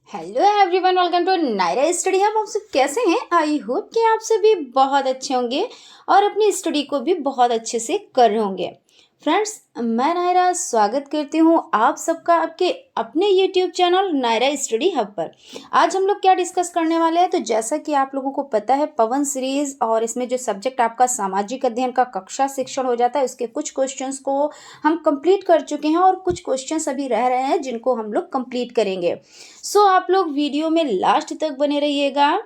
Hello everyone, welcome to Naira study hub. आप सब कैसे हैं? आई होप कि आप सभी बहुत अच्छे होंगे और अपनी स्टडी को भी बहुत अच्छे से कर रहे होंगे। फ्रेंड्स, मैं नायरा स्वागत करती हूँ आप सबका आपके अपने YouTube channel Naira study hub पर। आज हम लोग क्या डिस्कस करने वाले हैं, तो जैसा कि आप लोगों को पता है पवन सीरीज और इसमें जो सब्जेक्ट आपका सामाजिक अध्ययन का कक्षा शिक्षण हो जाता है उसके कुछ क्वेश्चंस को हम कंप्लीट कर चुके हैं और कुछ क्वेश्चंस अभी रह रहे हैं जिनको हम लोग कंप्लीट करेंगे। सो आप लोग वीडियो में लास्ट तक बने रहिएगा,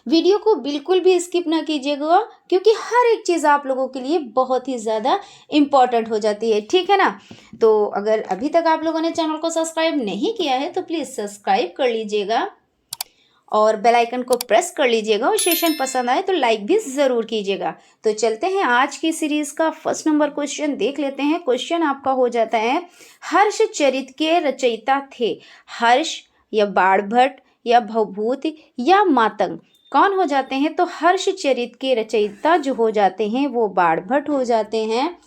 वीडियो को बिल्कुल भी स्किप ना कीजिएगा क्योंकि हर एक चीज़ आप लोगों के लिए बहुत ही ज़्यादा इम्पॉर्टेंट हो जाती है, ठीक है ना। तो अगर अभी तक आप लोगों ने चैनल को सब्सक्राइब नहीं किया है तो प्लीज़ सब्सक्राइब कर लीजिएगा और बेल आइकन को प्रेस कर लीजिएगा और सेशन पसंद आए तो लाइक भी ज़रूर कीजिएगा। तो चलते हैं आज की सीरीज़ का फर्स्ट नंबर क्वेश्चन देख लेते हैं। क्वेश्चन आपका हो जाता है, हर्ष चरित के रचयिता थे हर्ष या बाणभट्ट या भवभूति या मातंग, कौन हो जाते हैं? तो हर्ष चरित के रचयिता जो हो जाते हैं वो बाणभट्ट हो जाते हैं।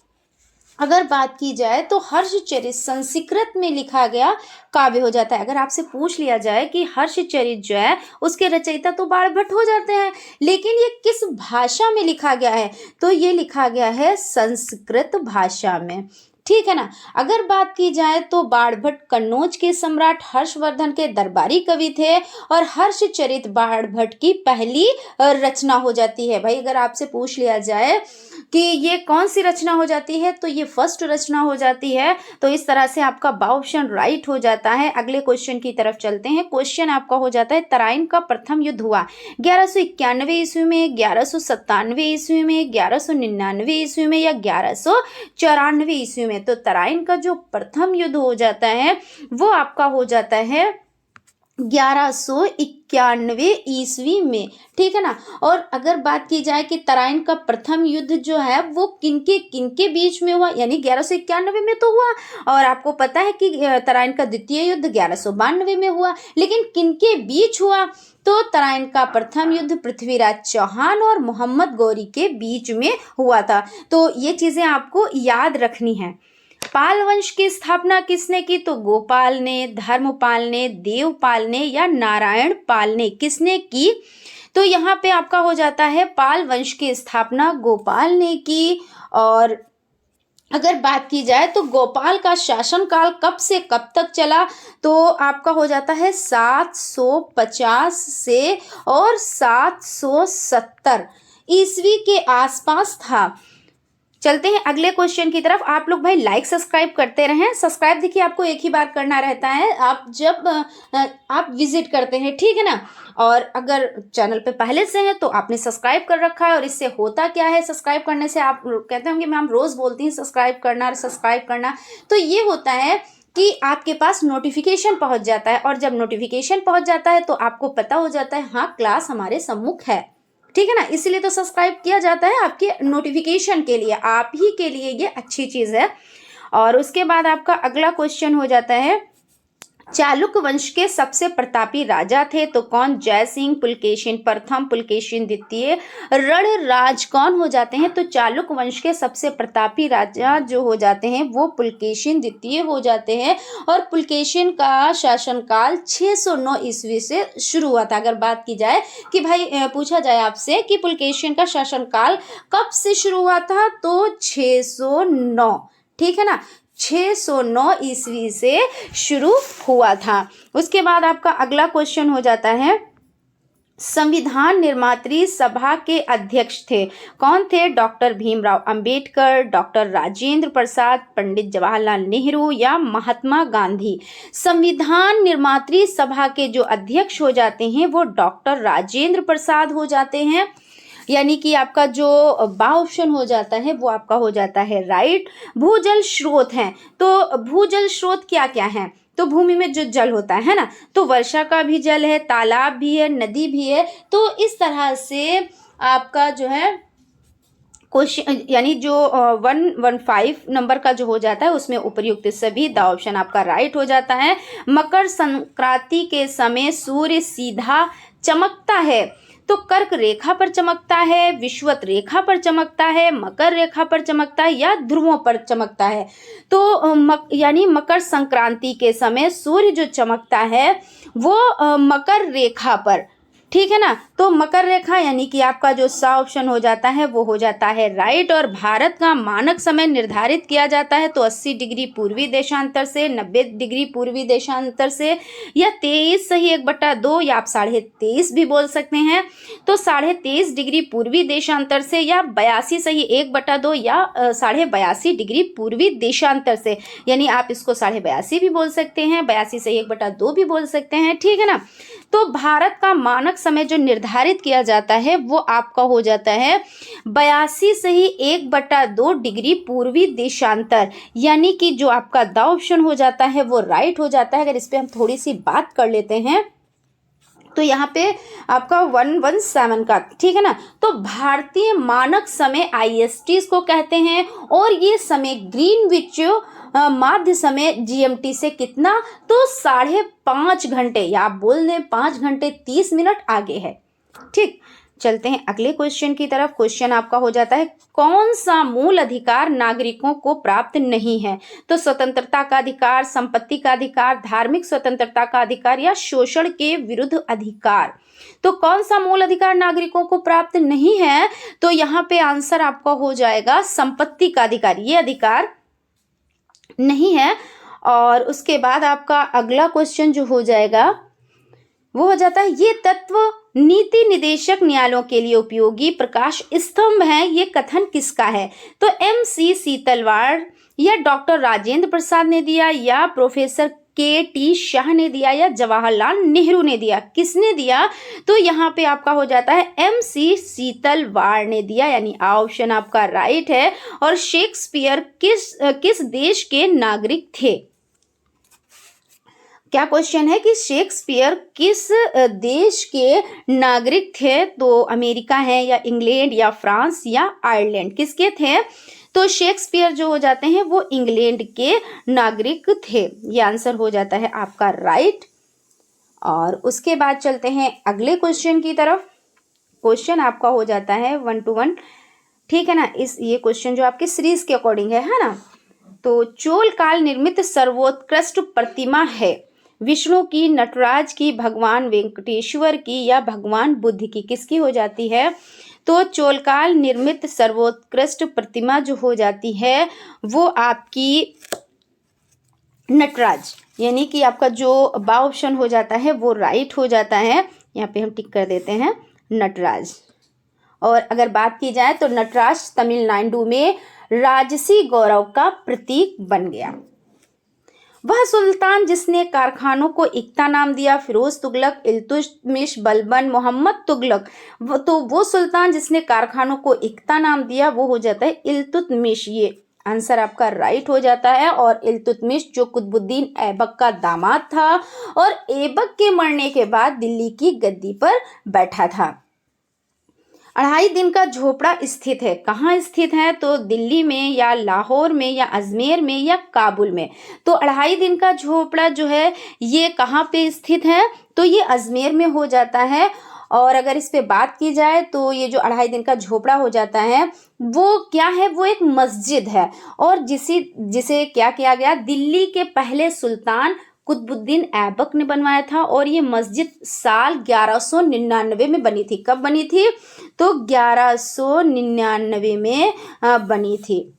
अगर बात की जाए तो हर्षचरित संस्कृत में लिखा गया काव्य हो जाता है। अगर आपसे पूछ लिया जाए कि हर्षचरित जो है उसके रचयिता तो बाणभट्ट हो जाते हैं, लेकिन ये किस भाषा में लिखा गया है? तो ये लिखा गया है संस्कृत भाषा में, ठीक है ना। अगर बात की जाए तो बाणभट्ट कन्नौज के सम्राट हर्षवर्धन के दरबारी कवि थे और हर्षचरित बाणभट्ट की पहली रचना हो जाती है। भाई अगर आपसे पूछ लिया जाए कि ये कौन सी रचना हो जाती है तो ये फर्स्ट रचना हो जाती है। तो इस तरह से आपका बा ऑप्शन राइट हो जाता है। अगले क्वेश्चन की तरफ चलते हैं। क्वेश्चन आपका हो जाता है, तराइन का प्रथम युद्ध हुआ 1191 ईस्वी में, 1197 ईस्वी में, 1199 ईस्वी में या 1194 ईस्वी में। तो तराइन का जो प्रथम युद्ध हो जाता है वो आपका हो जाता है 1191 ईस्वी में, ठीक है ना। और अगर बात की जाए कि तराइन का प्रथम युद्ध जो है वो किनके बीच में हुआ, यानी 1191 में तो हुआ, और आपको पता है कि तराइन का द्वितीय युद्ध 1192 में हुआ, लेकिन किनके बीच हुआ? तो तराइन का प्रथम युद्ध पृथ्वीराज चौहान और मोहम्मद गौरी के बीच में हुआ था। तो ये चीजें आपको याद रखनी है। पाल वंश की स्थापना किसने की? तो गोपाल ने, धर्मपाल ने, देवपाल ने या नारायण पाल ने, किसने की? तो यहाँ पे आपका हो जाता है पाल वंश की स्थापना गोपाल ने की। और अगर बात की जाए तो गोपाल का शासनकाल कब से कब तक चला? तो आपका हो जाता है 750 से और 770 ईस्वी के आसपास था। चलते हैं अगले क्वेश्चन की तरफ। आप लोग भाई लाइक सब्सक्राइब करते रहें। सब्सक्राइब देखिए आपको एक ही बार करना रहता है आप जब आप विजिट करते हैं, ठीक है ना। और अगर चैनल पे पहले से हैं तो आपने सब्सक्राइब कर रखा है। और इससे होता क्या है, सब्सक्राइब करने से आप कहते होंगे मैम रोज़ बोलती हैं सब्सक्राइब करना, तो ये होता है कि आपके पास नोटिफिकेशन पहुंच जाता है। और जब नोटिफिकेशन पहुंच जाता है तो आपको पता हो जाता है हाँ क्लास हमारे सम्मुख है, ठीक है ना। इसीलिए तो सब्सक्राइब किया जाता है, आपके नोटिफिकेशन के लिए, आप ही के लिए ये अच्छी चीज़ है। और उसके बाद आपका अगला क्वेश्चन हो जाता है, चालुक्य वंश के सबसे प्रतापी राजा थे तो कौन? जय सिंह, पुलकेशिन प्रथम, पुलकेशिन द्वितीय, रणराज कौन हो जाते हैं? तो चालुक्य वंश के सबसे प्रतापी राजा जो हो जाते हैं वो पुलकेशिन द्वितीय हो जाते हैं। और पुलकेशिन का शासनकाल 609 ईस्वी से शुरू हुआ था। अगर बात की जाए कि भाई पूछा जाए आपसे कि पुलकेशिन का शासनकाल कब से शुरू हुआ था, तो 609, ठीक है ना, 609 ईस्वी से शुरू हुआ था। उसके बाद आपका अगला क्वेश्चन हो जाता है, संविधान निर्मात्री सभा के अध्यक्ष थे, कौन थे? डॉक्टर भीमराव अंबेडकर, डॉक्टर राजेंद्र प्रसाद, पंडित जवाहरलाल नेहरू या महात्मा गांधी। संविधान निर्मात्री सभा के जो अध्यक्ष हो जाते हैं वो डॉक्टर राजेंद्र प्रसाद हो जाते हैं। यानी कि आपका जो बा ऑप्शन हो जाता है वो आपका हो जाता है राइट। भूजल स्रोत हैं, तो भूजल स्रोत क्या क्या हैं? तो भूमि में जो जल होता है ना, तो वर्षा का भी जल है, तालाब भी है, नदी भी है। तो इस तरह से आपका जो है क्वेश्चन, यानी जो 115 नंबर का जो हो जाता है उसमें उपर्युक्त सभी द ऑप्शन आपका राइट हो जाता है। मकर संक्रांति के समय सूर्य सीधा चमकता है तो कर्क रेखा पर चमकता है, विषुवत रेखा पर चमकता है, मकर रेखा पर चमकता है या ध्रुवों पर चमकता है। तो यानी मकर संक्रांति के समय सूर्य जो चमकता है वो मकर रेखा पर, ठीक है ना। तो मकर रेखा यानी कि आपका जो सा ऑप्शन हो जाता है वो हो जाता है राइट। और भारत का मानक समय निर्धारित किया जाता है तो 80 डिग्री पूर्वी देशांतर से, 90 डिग्री पूर्वी देशांतर से, या 23 सही 1/2 या आप 23.5 भी बोल सकते हैं। तो 23.5 डिग्री पूर्वी देशांतर से या 82 सही 1/2 या 82.5 डिग्री पूर्वी देशांतर से, यानी आप इसको 82.5 भी बोल सकते हैं, 82 सही 1/2 भी बोल सकते हैं, ठीक है ना। तो भारत का मानक समय जो निर्धारित किया जाता है वो आपका हो जाता है 82 सही 1/2 डिग्री पूर्वी देशांतर, यानी कि जो आपका द ऑप्शन हो जाता है वो राइट हो जाता है। अगर इस पे हम थोड़ी सी बात कर लेते हैं तो यहाँ पे आपका 117 का, ठीक है ना। तो भारतीय मानक समय IST इसको कहते हैं और ये समय ग्रीनविच माध्य समय GMT से कितना, तो 5.5 घंटे या आप बोल दें 5 घंटे 30 मिनट आगे है, ठीक। चलते हैं अगले क्वेश्चन की तरफ। क्वेश्चन आपका हो जाता है कौन सा मूल अधिकार नागरिकों को प्राप्त नहीं है। तो स्वतंत्रता का अधिकार, संपत्ति का अधिकार, धार्मिक स्वतंत्रता का अधिकार या शोषण के विरुद्ध अधिकार। तो कौन सा मूल अधिकार नागरिकों को प्राप्त नहीं है, तो यहाँ पे आंसर आपका हो जाएगा संपत्ति का अधिकार, ये अधिकार नहीं है। और उसके बाद आपका अगला क्वेश्चन जो हो जाएगा वो हो जाता है ये तत्व नीति निदेशक न्यायालयों के लिए उपयोगी प्रकाश स्तंभ है, ये कथन किसका है। तो MC सीतलवाड़ या डॉक्टर राजेंद्र प्रसाद ने दिया या प्रोफेसर KT शाह ने दिया या जवाहरलाल नेहरू ने दिया, किसने दिया। तो यहाँ पे आपका हो जाता है MC सीतलवाड़ ने दिया, यानी ऑप्शन आपका राइट है। और शेक्सपियर किस देश के नागरिक थे। क्या क्वेश्चन है कि शेक्सपियर किस देश के नागरिक थे। तो अमेरिका है या इंग्लैंड या फ्रांस या आयरलैंड, किसके थे। तो शेक्सपियर जो हो जाते हैं वो इंग्लैंड के नागरिक थे, ये आंसर हो जाता है आपका राइट। और उसके बाद चलते हैं अगले क्वेश्चन की तरफ। क्वेश्चन आपका हो जाता है 1 to 1, ठीक है ना। ये क्वेश्चन जो आपके सीरीज के अकॉर्डिंग है ना। तो चोल काल निर्मित सर्वोत्कृष्ट प्रतिमा है विष्णु की, नटराज की, भगवान वेंकटेश्वर की या भगवान बुद्ध की, किसकी हो जाती है। तो चोलकाल निर्मित सर्वोत्कृष्ट प्रतिमा जो हो जाती है वो आपकी नटराज, यानी कि आपका जो बा ऑप्शन हो जाता है वो राइट हो जाता है। यहाँ पे हम टिक कर देते हैं नटराज। और अगर बात की जाए तो नटराज तमिलनाडु में राजसी गौरव का प्रतीक बन गया। वह सुल्तान जिसने कारखानों को इक्ता नाम दिया, फिरोज तुगलक, इल्तुतमिश, बलबन, मोहम्मद तुगलक। तो वो सुल्तान जिसने कारखानों को इक्ता नाम दिया वो हो जाता है इल्तुतमिश, ये आंसर आपका राइट हो जाता है। और इल्तुतमिश जो कुतुबुद्दीन ऐबक का दामाद था और ऐबक के मरने के बाद दिल्ली की गद्दी पर बैठा था। 2.5 दिन का झोपड़ा स्थित है, कहाँ स्थित है। तो दिल्ली में या लाहौर में या अजमेर में या काबुल में। तो 2.5 दिन का झोपड़ा जो है ये कहाँ पे स्थित है, तो ये अजमेर में हो जाता है। और अगर इस पे बात की जाए तो ये जो 2.5 दिन का झोपड़ा हो जाता है वो क्या है, वो एक मस्जिद है। और जिसे क्या किया गया, दिल्ली के पहले सुल्तान कुतुबुद्दीन ऐबक ने बनवाया था। और ये मस्जिद साल 1199 में बनी थी। कब बनी थी, तो 1199 में बनी थी,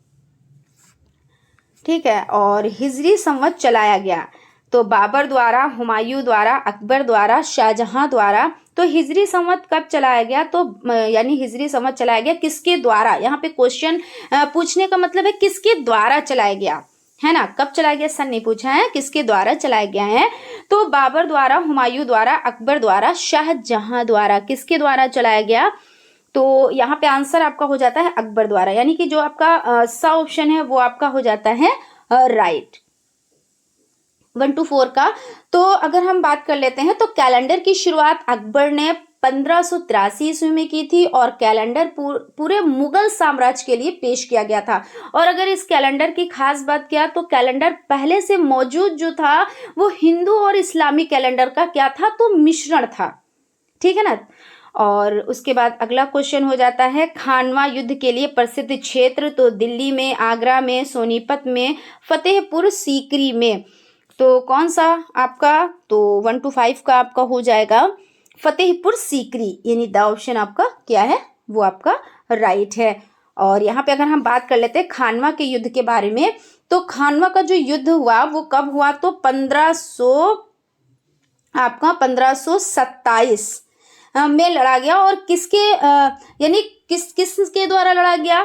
ठीक है। और हिजरी संवत चलाया गया तो बाबर द्वारा, हुमायूं द्वारा, अकबर द्वारा, शाहजहां द्वारा। तो हिजरी संवत कब चलाया गया, तो यानी हिजरी संवत चलाया गया किसके द्वारा। यहाँ पे क्वेश्चन पूछने का मतलब है किसके द्वारा चलाया गया है ना, कब चलाया गया सन नहीं पूछा है, किसके द्वारा चलाया गया है। तो बाबर द्वारा, हुमायूं द्वारा, अकबर द्वारा, शाहजहां द्वारा, किसके द्वारा चलाया गया। तो यहाँ पे आंसर आपका हो जाता है अकबर द्वारा, यानी कि जो आपका सा ऑप्शन है वो आपका हो जाता है राइट। 1 to 4 का। तो अगर हम बात कर लेते हैं तो कैलेंडर की शुरुआत अकबर ने 1583 ईस्वी में की थी और कैलेंडर पूरे मुगल साम्राज्य के लिए पेश किया गया था। और अगर इस कैलेंडर की खास बात किया तो कैलेंडर पहले से मौजूद जो था वो हिंदू और इस्लामी कैलेंडर का क्या था, तो मिश्रण था, ठीक है ना। और उसके बाद अगला क्वेश्चन हो जाता है खानवा युद्ध के लिए प्रसिद्ध क्षेत्र, तो दिल्ली में, आगरा में, सोनीपत में, फतेहपुर सीकरी में। तो कौन सा आपका, तो 1 to 5 का आपका हो जाएगा फतेहपुर सीकरी, यानी द ऑप्शन आपका क्या है, वो आपका राइट है। और यहाँ पे अगर हम बात कर लेते हैं खानवा के युद्ध के बारे में, तो खानवा का जो युद्ध हुआ वो कब हुआ, तो 1527 में लड़ा गया। और किसके यानी किसके द्वारा लड़ा गया,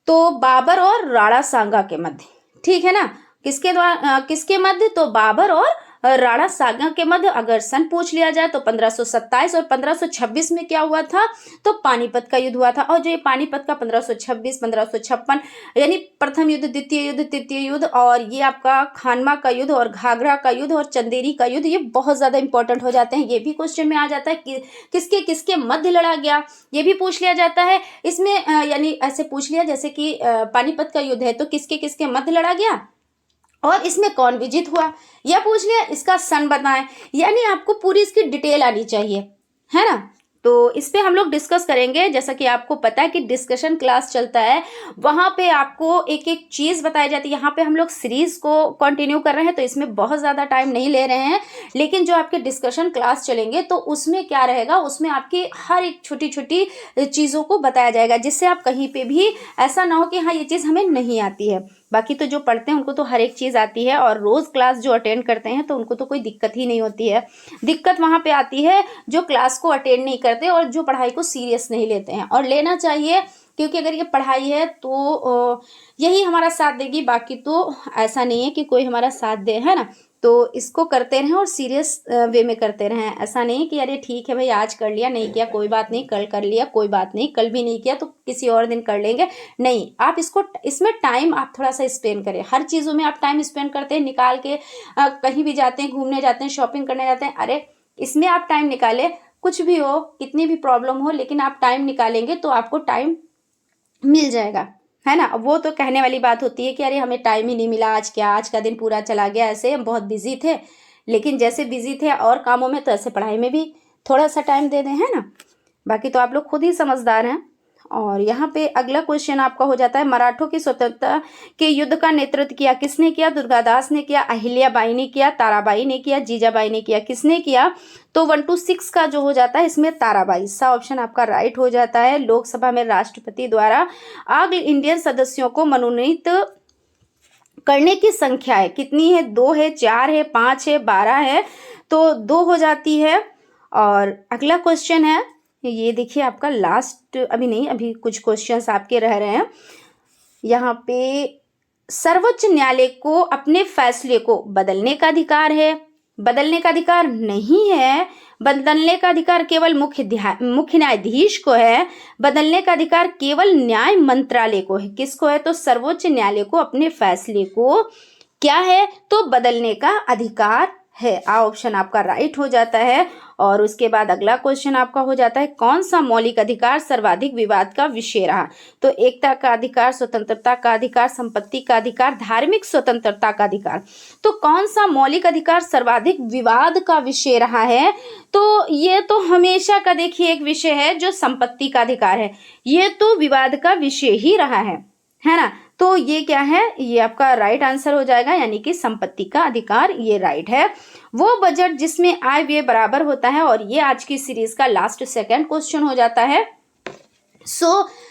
तो बाबर और राणा सांगा के मध्य, ठीक है ना। किसके द्वारा, किसके मध्य, तो बाबर और राणा सांगा के मध्य। अगर सन पूछ लिया जाए तो 1527 और 1526 में क्या हुआ था, तो पानीपत का युद्ध हुआ था। और जो ये पानीपत का 1526, 1556 यानी प्रथम युद्ध, द्वितीय युद्ध, तृतीय युद्ध, और ये आपका खानवा का युद्ध और घाघरा का युद्ध और चंदेरी का युद्ध, ये बहुत ज्यादा इंपॉर्टेंट हो जाते हैं। ये भी क्वेश्चन में आ जाता है कि किसके किसके मध्य लड़ा गया, ये भी पूछ लिया जाता है इसमें। यानी ऐसे पूछ लिया जैसे कि पानीपत का युद्ध है तो किसके किसके मध्य लड़ा गया और इसमें कौन विजित हुआ, यह पूछ लिया, इसका सन बताएं। यानी आपको पूरी इसकी डिटेल आनी चाहिए, है ना। तो इस पे हम लोग डिस्कस करेंगे। जैसा कि आपको पता है कि डिस्कशन क्लास चलता है, वहां पे आपको एक एक चीज बताई जाती है। यहाँ पे हम लोग सीरीज को कंटिन्यू कर रहे हैं तो इसमें बहुत ज्यादा टाइम नहीं ले रहे हैं, लेकिन जो आपके डिस्कशन क्लास चलेंगे तो उसमें क्या रहेगा, उसमें आपकी हर एक छोटी छोटी चीजों को बताया जाएगा, जिससे आप कहीं पे भी ऐसा ना हो कि हाँ ये चीज हमें नहीं आती है। बाकी तो जो पढ़ते हैं उनको तो हर एक चीज़ आती है, और रोज़ क्लास जो अटेंड करते हैं तो उनको तो कोई दिक्कत ही नहीं होती है। दिक्कत वहाँ पे आती है जो क्लास को अटेंड नहीं करते और जो पढ़ाई को सीरियस नहीं लेते हैं, और लेना चाहिए, क्योंकि अगर ये पढ़ाई है तो यही हमारा साथ देगी। बाकी तो ऐसा नहीं है कि कोई हमारा साथ दे, है ना। तो इसको करते रहें और सीरियस वे में करते रहें। ऐसा नहीं कि अरे ठीक है भाई आज कर लिया, नहीं किया कोई बात नहीं, कल कर लिया कोई बात नहीं, कल भी नहीं किया तो किसी और दिन कर लेंगे, नहीं। आप इसमें टाइम आप थोड़ा सा स्पेंड करें। हर चीज़ों में आप टाइम स्पेंड करते हैं निकाल के, कहीं भी जाते हैं, घूमने जाते हैं, शॉपिंग करने जाते हैं, अरे इसमें आप टाइम निकालें। कुछ भी हो, कितनी भी प्रॉब्लम हो, लेकिन आप टाइम निकालेंगे तो आपको टाइम मिल जाएगा, है ना। वो तो कहने वाली बात होती है कि अरे हमें टाइम ही नहीं मिला, आज क्या, आज का दिन पूरा चला गया, ऐसे हम बहुत बिजी थे। लेकिन जैसे बिजी थे और कामों में, तो ऐसे पढ़ाई में भी थोड़ा सा टाइम दे दें, है ना। बाकी तो आप लोग खुद ही समझदार हैं। और यहाँ पे अगला क्वेश्चन आपका हो जाता है मराठों की स्वतंत्रता के युद्ध का नेतृत्व किया किसने किया, दुर्गादास ने किया, अहिल्याबाई ने किया, ताराबाई ने किया, जीजाबाई ने किया, किसने किया, तो 1 to 6 का जो हो जाता है इसमें ताराबाई, सा ऑप्शन आपका राइट हो जाता है। लोकसभा में राष्ट्रपति द्वारा ऑल इंडियन सदस्यों को मनोनीत करने की संख्या है कितनी है, 2 है, 4 है, 5 है, 12 है, तो 2 हो जाती है। और अगला क्वेश्चन है, ये देखिए आपका लास्ट, अभी नहीं, अभी कुछ क्वेश्चंस आपके रह रहे हैं। यहाँ पे सर्वोच्च न्यायालय को अपने फैसले को बदलने का अधिकार है, बदलने का अधिकार नहीं है, बदलने का अधिकार केवल मुख्य न्यायाधीश को है, बदलने का अधिकार केवल न्याय मंत्रालय को है। किसको है, तो सर्वोच्च न्यायालय को अपने फैसले को क्या है, तो बदलने का अधिकार है। ऑप्शन आपका राइट हो जाता है। और उसके बाद अगला क्वेश्चन आपका हो जाता है कौन सा मौलिक अधिकार सर्वाधिक विवाद का विषय रहा, तो एकता का अधिकार, स्वतंत्रता का अधिकार, संपत्ति का अधिकार, धार्मिक स्वतंत्रता का अधिकार। तो कौन सा मौलिक अधिकार सर्वाधिक विवाद का विषय रहा है, तो ये तो हमेशा का देखिए एक विषय है जो संपत्ति का अधिकार है, ये तो विवाद का विषय ही रहा है ना। तो ये क्या है, ये आपका राइट आंसर हो जाएगा, यानी कि संपत्ति का अधिकार, ये राइट है। वो बजट जिसमें आय व्यय बराबर होता है, और ये आज की सीरीज का लास्ट सेकंड क्वेश्चन हो जाता है।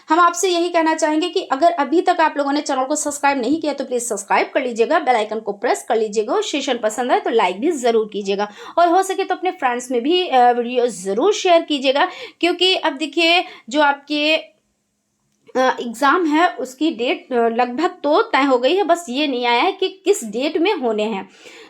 हम आपसे यही कहना चाहेंगे कि अगर अभी तक आप लोगों ने चैनल को सब्सक्राइब नहीं किया तो प्लीज सब्सक्राइब कर लीजिएगा, बेल आइकन को प्रेस कर लीजिएगा, और सेशन पसंद आए तो लाइक भी जरूर कीजिएगा, और हो सके तो अपने फ्रेंड्स में भी वीडियो जरूर शेयर कीजिएगा। क्योंकि अब देखिए जो आपके एग्ज़ाम है उसकी डेट लगभग तो तय हो गई है, बस ये नहीं आया है कि किस डेट में होने हैं।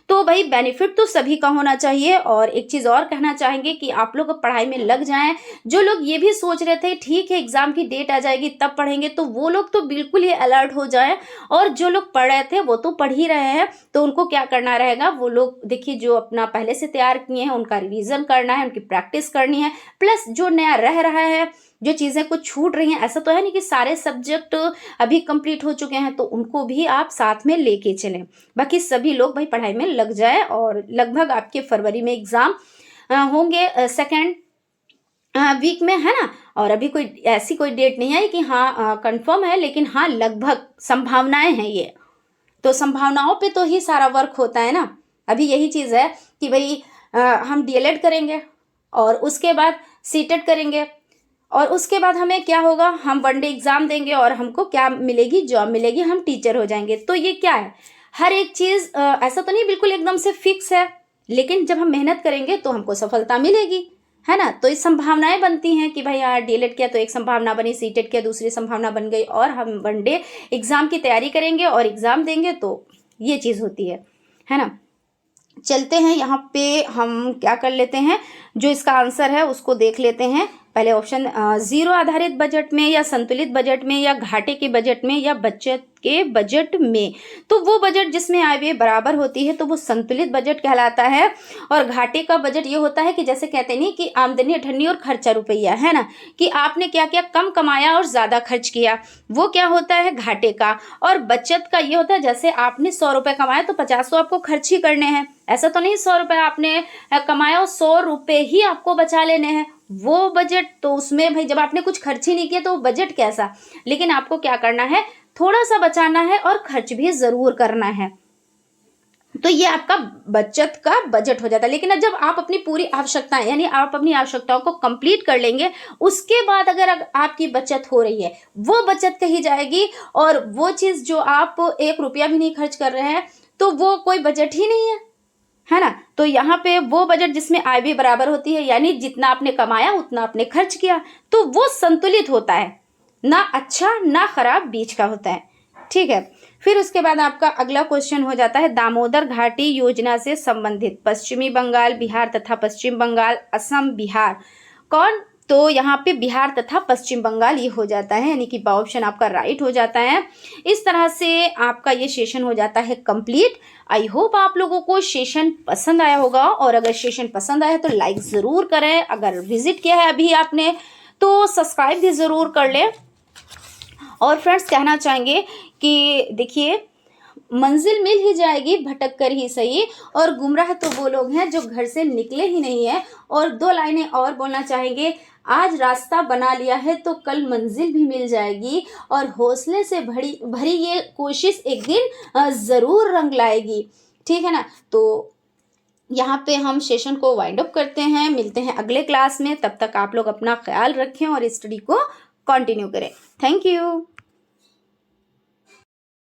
तो भाई बेनिफिट तो सभी का होना चाहिए। और एक चीज़ और कहना चाहेंगे कि आप लोग पढ़ाई में लग जाएं। जो लोग ये भी सोच रहे थे ठीक है एग्ज़ाम की डेट आ जाएगी तब पढ़ेंगे, तो वो लोग तो बिल्कुल ही अलर्ट हो जाएं। और जो लोग पढ़ रहे थे वो तो पढ़ ही रहे हैं, तो उनको क्या करना रहेगा, वो लोग देखिए जो अपना पहले से तैयार किए हैं उनका रिवीजन करना है, उनकी प्रैक्टिस करनी है, प्लस जो नया रह रहा है, जो चीज़ें कुछ छूट रही हैं, ऐसा तो है नहीं कि सारे सब्जेक्ट अभी कंप्लीट हो चुके हैं, तो उनको भी आप साथ में लेके चलें। बाकी सभी लोग भाई पढ़ाई में लग जाए, और लगभग आपके फरवरी में एग्ज़ाम होंगे, सेकेंड वीक में, है ना। और अभी कोई ऐसी कोई डेट नहीं आई कि हाँ कंफर्म है, लेकिन हाँ लगभग संभावनाएं हैं ये। तो संभावनाओं पे तो ही सारा वर्क होता है ना। अभी यही चीज़ है कि भाई हम डीएलएड करेंगे और उसके बाद सीटेट करेंगे, और उसके बाद हमें क्या होगा, हम वनडे एग्ज़ाम देंगे और हमको क्या मिलेगी, जॉब मिलेगी, हम टीचर हो जाएंगे। तो ये क्या है, हर एक चीज़ ऐसा तो नहीं बिल्कुल एकदम से फिक्स है, लेकिन जब हम मेहनत करेंगे तो हमको सफलता मिलेगी, है ना। तो ये संभावनाएं बनती हैं कि भाई यार डीएलएड किया तो एक संभावना बनी, सीटेट किया दूसरी संभावना बन गई, और हम वनडे एग्ज़ाम की तैयारी करेंगे और एग्ज़ाम देंगे, तो ये चीज़ होती है ना। चलते हैं यहाँ पे, हम क्या कर लेते हैं, जो इसका आंसर है उसको देख लेते हैं। पहले ऑप्शन जीरो आधारित बजट में, या संतुलित बजट में, या घाटे के बजट में, या बचत के बजट में। तो वो बजट जिसमें आय व्यय बराबर होती है तो वो संतुलित बजट कहलाता है। और घाटे का बजट ये होता है कि जैसे कहते नहीं कि आमदनी अठन्नी और खर्चा रुपया, है ना, कि आपने क्या किया, कम कमाया और ज़्यादा खर्च किया, वो क्या होता है, घाटे का। और बचत का ये होता है जैसे आपने 100 रुपये कमाया तो 50 तो आपको खर्च ही करने हैं। ऐसा तो नहीं 100 रुपये आपने कमाया और 100 रुपये ही आपको बचा लेने हैं, वो बजट तो उसमें भाई जब आपने कुछ खर्च ही नहीं किया तो बजट कैसा। लेकिन आपको क्या करना है, थोड़ा सा बचाना है और खर्च भी जरूर करना है। तो ये आपका बचत का बजट हो जाता है। लेकिन जब आप अपनी पूरी आवश्यकताएं, यानी आप अपनी आवश्यकताओं को कंप्लीट कर लेंगे, उसके बाद अगर आपकी बचत हो रही है, वो बचत कही जाएगी। और वो चीज़ जो आप 1 रुपया भी नहीं खर्च कर रहे हैं तो वो कोई बजट ही नहीं है ना। तो यहाँ पे वो बजट जिसमें आय भी बराबर होती है, यानी जितना आपने कमाया उतना आपने खर्च किया, तो वो संतुलित होता है, ना अच्छा ना खराब, बीच का होता है। ठीक है, फिर उसके बाद आपका अगला क्वेश्चन हो जाता है दामोदर घाटी योजना से संबंधित पश्चिमी बंगाल, बिहार तथा पश्चिम बंगाल, असम, बिहार कौन। तो यहाँ पे बिहार तथा पश्चिम बंगाल ये हो जाता है, यानी कि ऑप्शन आपका राइट हो जाता है। इस तरह से आपका ये सेशन हो जाता है कंप्लीट। आई होप आप लोगों को सेशन पसंद आया होगा, और अगर सेशन पसंद आया तो लाइक ज़रूर करें। अगर विजिट किया है अभी आपने तो सब्सक्राइब भी ज़रूर कर लें। और फ्रेंड्स कहना चाहेंगे कि देखिए, मंजिल मिल ही जाएगी भटक कर ही सही, और गुमराह तो वो लोग हैं जो घर से निकले ही नहीं है। और 2 लाइनें और बोलना चाहेंगे, आज रास्ता बना लिया है तो कल मंजिल भी मिल जाएगी, और हौसले से भरी ये कोशिश एक दिन ज़रूर रंग लाएगी। ठीक है ना। तो यहाँ पे हम सेशन को वाइंड अप करते हैं, मिलते हैं अगले क्लास में। तब तक आप लोग अपना ख्याल रखें और स्टडी को कंटिन्यू करें। Thank you.